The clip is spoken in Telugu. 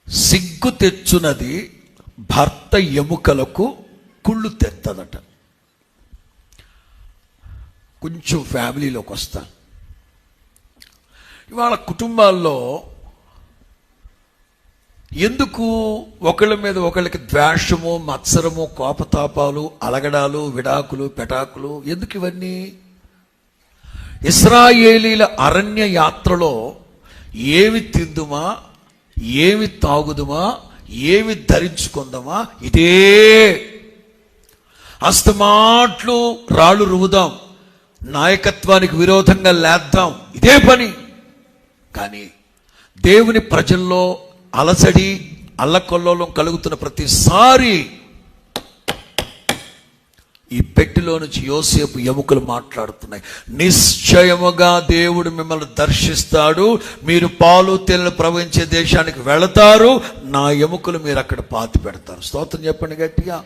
సిగ్గు తెచ్చునది భర్త ఎముకలకు కుళ్ళు తెత్తదట. కొంచెం ఫ్యామిలీలోకి వస్తా. ఇవాళ కుటుంబాల్లో ఎందుకు ఒకళ్ళ మీద ఒకళ్ళకి ద్వేషము, మత్సరము, కోపతాపాలు, అలగడాలు, విడాకులు, పెటాకులు? ఎందుకు ఇవన్నీ? ఇశ్రాయేలీల అరణ్య యాత్రలో ఏమి తిందుమా, ఏమి తాగుదుమా, ఏమి ధరించుకుందామా, ఇదే అస్తమాట్లు రాళ్ళు రువుదాం, నాయకత్వానికి విరోధంగా లేద్దాం, ఇదే పని. కానీ దేవుని ప్రజల్లో అలసడి, అల్లకొల్లోలం కలుగుతున్న ప్రతిసారి ఈ పెట్టెలో నుంచి యోసేపు ఎముకలు మాట్లాడుతున్నాయి. నిశ్చయముగా దేవుడు మిమ్మల్ని దర్శిస్తాడు, మీరు పాలు తేనెలు ప్రవహించే దేశానికి వెళతారు, నా ఎముకలు మీరు అక్కడ పాతి పెడతారు. స్తోత్రం చెప్పండి గట్టిగా.